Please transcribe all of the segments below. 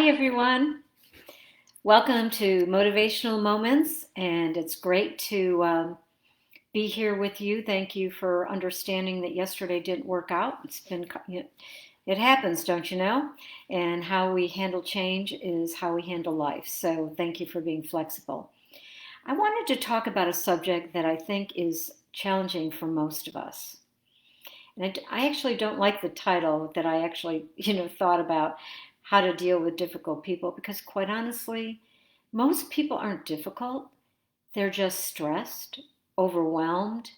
everyone. Welcome to Motivational Moments, and it's great to be here with you. Thank you for understanding that yesterday didn't work out. It happens, don't you know? And how we handle change is how we handle life. So thank you for being flexible. I wanted to talk about a subject that I think is challenging for most of us. And I actually don't like the title that I actually, thought about how to deal with difficult people because quite honestly, most people aren't difficult. They're just stressed, overwhelmed,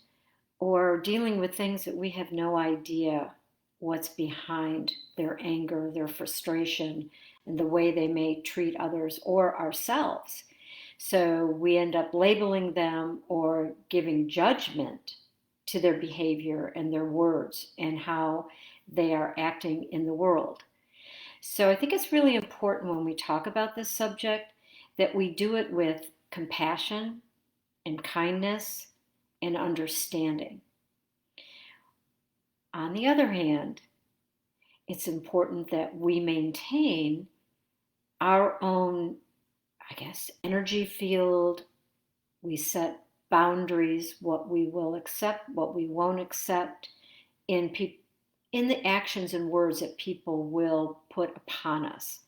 or dealing with things that we have no idea what's behind their anger, their frustration, and the way they may treat others or ourselves. So we end up labeling them or giving judgment to their behavior and their words and how they are acting in the world. So I think it's really important when we talk about this subject that we do it with compassion and kindness and understanding. On the other hand, it's important that we maintain our own, energy field. We set boundaries, what we will accept, what we won't accept in the actions and words that people will put upon us.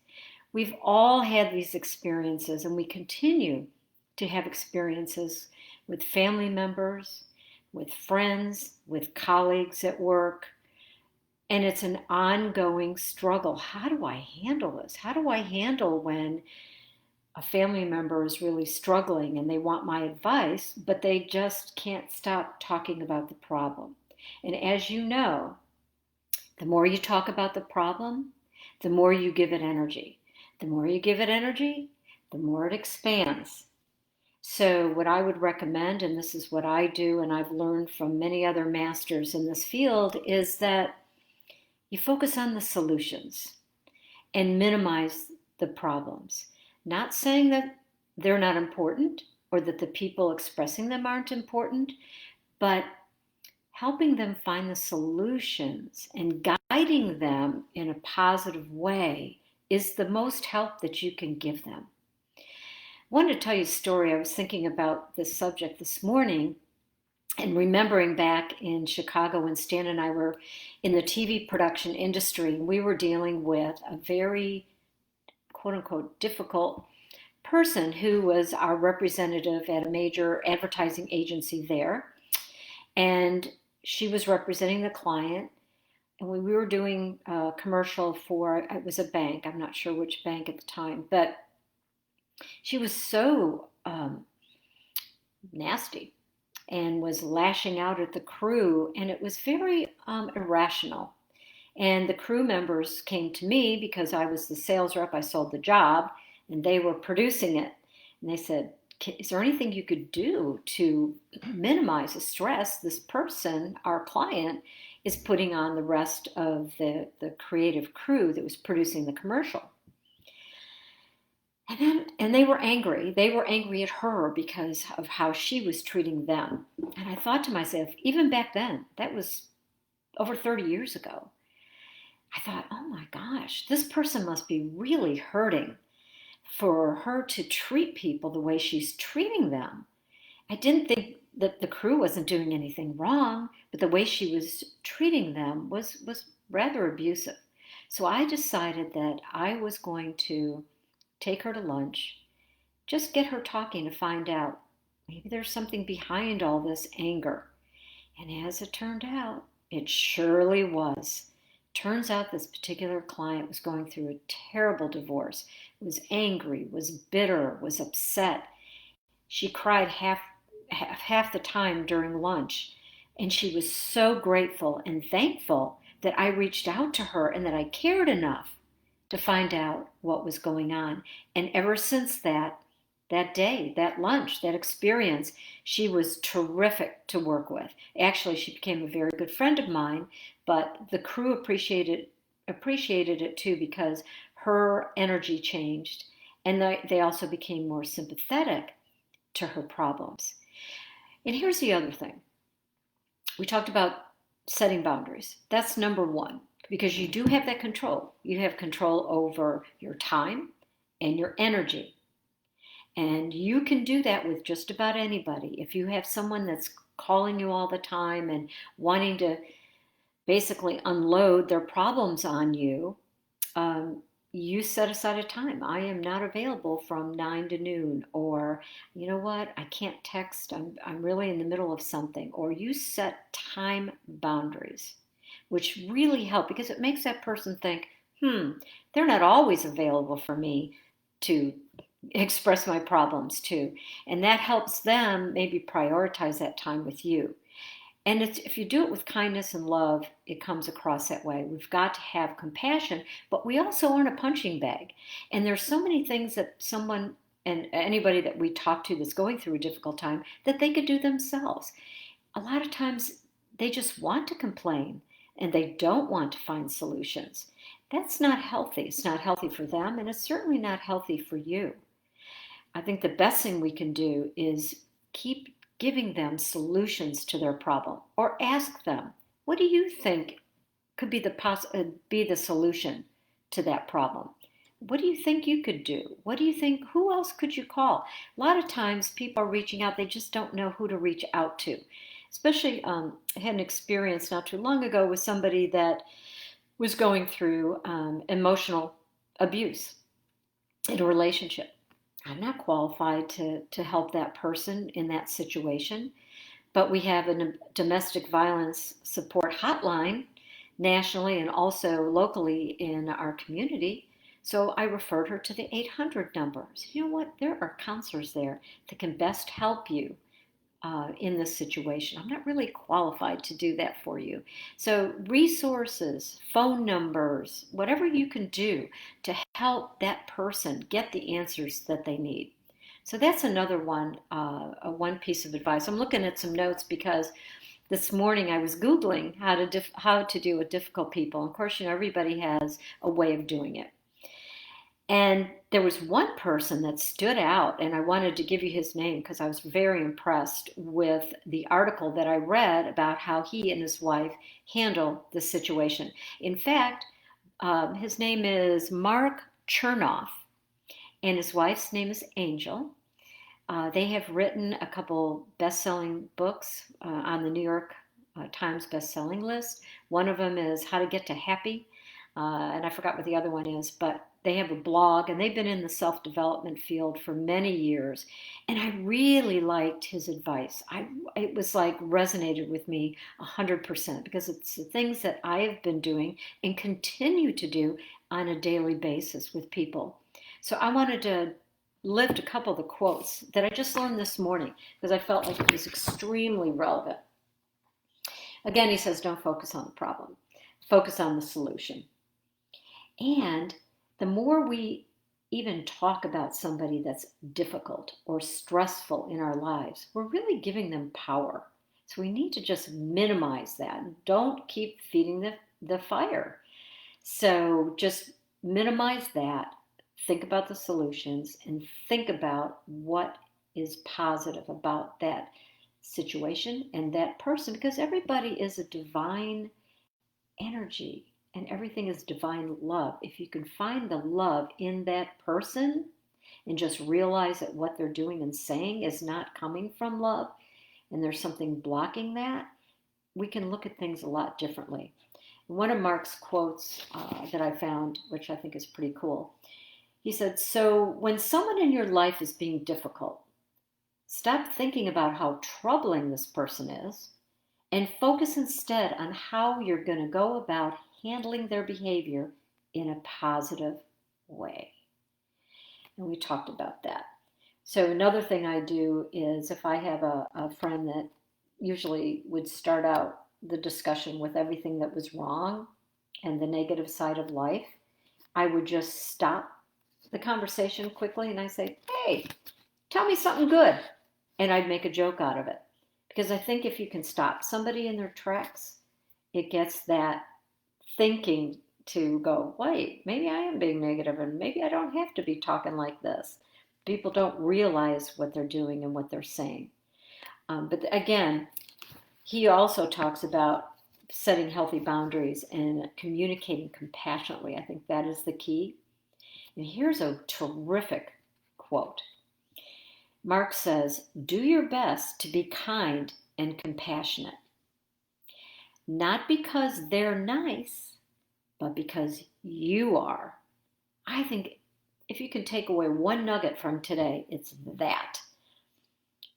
We've all had these experiences, and we continue to have experiences with family members, with friends, with colleagues at work, and it's an ongoing struggle. How do I handle this? How do I handle when a family member is really struggling and they want my advice, but they just can't stop talking about the problem? And as you know, the more you talk about the problem, the more you give it energy. The more you give it energy, the more it expands. So, what I would recommend, and this is what I do, and I've learned from many other masters in this field, is that you focus on the solutions and minimize the problems. Not saying that they're not important or that the people expressing them aren't important, but helping them find the solutions and guiding them in a positive way is the most help that you can give them. I wanted to tell you a story. I was thinking about this subject this morning and remembering back in Chicago when Stan and I were in the TV production industry. We were dealing with a very quote unquote difficult person who was our representative at a major advertising agency there. And she was representing the client, and we were doing a commercial for, it was a bank, I'm not sure which bank at the time, but she was so nasty and was lashing out at the crew, and it was very irrational. And the crew members came to me because I was the sales rep, I sold the job, and they were producing it. And they said, is there anything you could do to minimize the stress this person, our client, is putting on the rest of the creative crew that was producing the commercial? And they were angry. They were angry at her because of how she was treating them. And I thought to myself, even back then, that was over 30 years ago, I thought, oh my gosh, this person must be really hurting for her to treat people the way she's treating them. I didn't think that the crew wasn't doing anything wrong, but the way she was treating them was rather abusive. So I decided that I was going to take her to lunch, just get her talking to find out maybe there's something behind all this anger. And as it turned out, it surely was. Turns out this particular client was going through a terrible divorce, was angry, was bitter, was upset. She cried half the time during lunch, and she was so grateful and thankful that I reached out to her and that I cared enough to find out what was going on. And ever since that day, that lunch, that experience, she was terrific to work with. Actually, she became a very good friend of mine, but the crew appreciated it too because her energy changed, and they also became more sympathetic to her problems. And here's the other thing. We talked about setting boundaries. That's number one. because you do have that control. You have control over your time and your energy. And you can do that with just about anybody. If you have someone that's calling you all the time and wanting to basically unload their problems on you, um, you set aside a time. I am not available from 9 to noon, or you know what, I can't text, I'm really in the middle of something. Or you set time boundaries, which really help because it makes that person think, they're not always available for me to express my problems to. And that helps them maybe prioritize that time with you. And if you do it with kindness and love, it comes across that way. We've got to have compassion, but we also aren't a punching bag. And there's so many things that someone and anybody that we talk to that's going through a difficult time that they could do themselves. A lot of times they just want to complain and they don't want to find solutions. That's not healthy. It's not healthy for them, and it's certainly not healthy for you. I think the best thing we can do is keep giving them solutions to their problem, or ask them, what do you think could be the solution to that problem? What do you think you could do? What do you think, who else could you call? A lot of times people are reaching out, they just don't know who to reach out to. Especially, I had an experience not too long ago with somebody that was going through emotional abuse in a relationship. I'm not qualified to help that person in that situation, but we have a domestic violence support hotline nationally and also locally in our community. So I referred her to the 800 number. So you know what? There are counselors there that can best help you in this situation. I'm not really qualified to do that for you. So resources, phone numbers, whatever you can do to help that person get the answers that they need. So that's another one, one piece of advice. I'm looking at some notes because this morning I was Googling how to deal with difficult people. Of course, you know, everybody has a way of doing it. And there was one person that stood out, and I wanted to give you his name because I was very impressed with the article that I read about how he and his wife handle the situation. In fact, his name is Mark Chernoff, and his wife's name is Angel. They have written a couple best-selling books on the New York Times best-selling list. One of them is How to Get to Happy, and I forgot what the other one is, but they have a blog, and they've been in the self-development field for many years. And I really liked his advice. It was like resonated with me 100% because it's the things that I have been doing and continue to do on a daily basis with people. So I wanted to lift a couple of the quotes that I just learned this morning because I felt like it was extremely relevant. Again, he says, don't focus on the problem. Focus on the solution. And the more we even talk about somebody that's difficult or stressful in our lives, we're really giving them power. So we need to just minimize that. Don't keep feeding the fire. So just minimize that. Think about the solutions and think about what is positive about that situation and that person, because everybody is a divine energy and everything is divine love. If you can find the love in that person and just realize that what they're doing and saying is not coming from love and there's something blocking that, we can look at things a lot differently. One of Mark's quotes that I found, which I think is pretty cool, he said, so when someone in your life is being difficult, stop thinking about how troubling this person is and focus instead on how you're going to go about handling their behavior in a positive way. And we talked about that. So another thing I do is if I have a friend that usually would start out the discussion with everything that was wrong and the negative side of life, I would just stop the conversation quickly and I say, hey, tell me something good. And I'd make a joke out of it. Because I think if you can stop somebody in their tracks, it gets that thinking to go, wait, maybe I am being negative and maybe I don't have to be talking like this. People don't realize what they're doing and what they're saying. But again, he also talks about setting healthy boundaries and communicating compassionately. I think that is the key. And here's a terrific quote. Mark says, "Do your best to be kind and compassionate, not because they're nice, but because you are." I think if you can take away one nugget from today, it's that.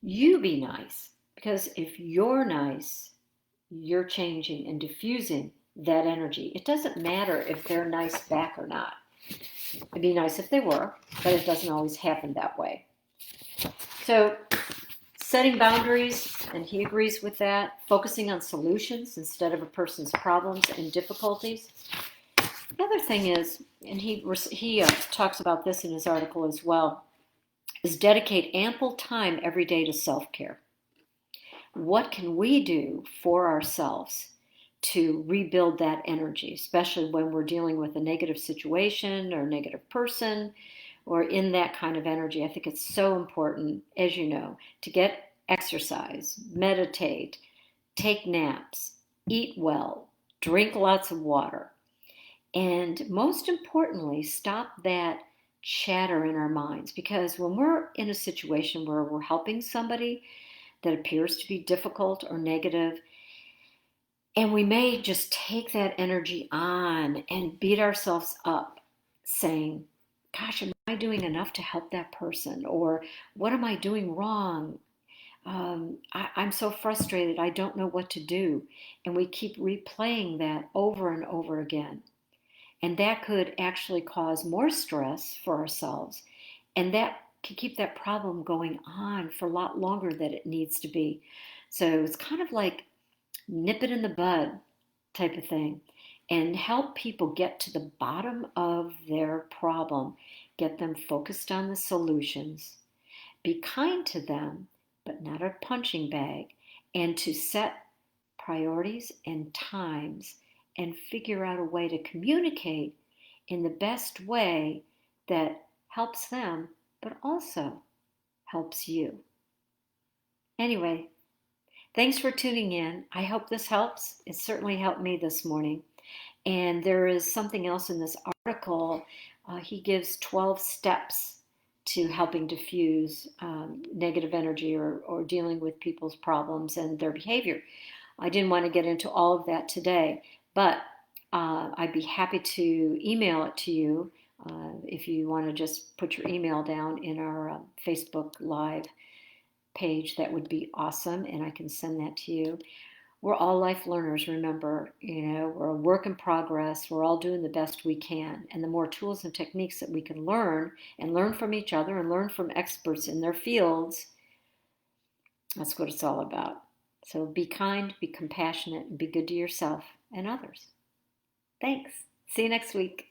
You be nice, because if you're nice, you're changing and diffusing that energy. It doesn't matter if they're nice back or not. It'd be nice if they were, but it doesn't always happen that way. So, setting boundaries, and he agrees with that, focusing on solutions instead of a person's problems and difficulties. The other thing is, and he talks about this in his article as well, is dedicate ample time every day to self-care. What can we do for ourselves to rebuild that energy, especially when we're dealing with a negative situation or a negative person or in that kind of energy? I think it's so important, as you know, to get exercise, meditate, take naps, eat well, drink lots of water, and most importantly, stop that chatter in our minds. Because when we're in a situation where we're helping somebody that appears to be difficult or negative, and we may just take that energy on and beat ourselves up saying, gosh, am I doing enough to help that person? Or what am I doing wrong? I'm so frustrated, I don't know what to do. And we keep replaying that over and over again. And that could actually cause more stress for ourselves. And that can keep that problem going on for a lot longer than it needs to be. So it's kind of like nip it in the bud type of thing and help people get to the bottom of their problem, get them focused on the solutions, be kind to them, but not a punching bag, and to set priorities and times and figure out a way to communicate in the best way that helps them, but also helps you. Anyway, thanks for tuning in. I hope this helps. It certainly helped me this morning. And there is something else in this article. He gives 12 steps to helping diffuse negative energy or dealing with people's problems and their behavior. I didn't want to get into all of that today, but I'd be happy to email it to you if you want to just put your email down in our Facebook Live page. That would be awesome, and I can send that to you. We're all life learners, remember. We're a work in progress. We're all doing the best we can. And the more tools and techniques that we can learn, and learn from each other, and learn from experts in their fields, that's what it's all about. So be kind, be compassionate, and be good to yourself and others. Thanks. See you next week.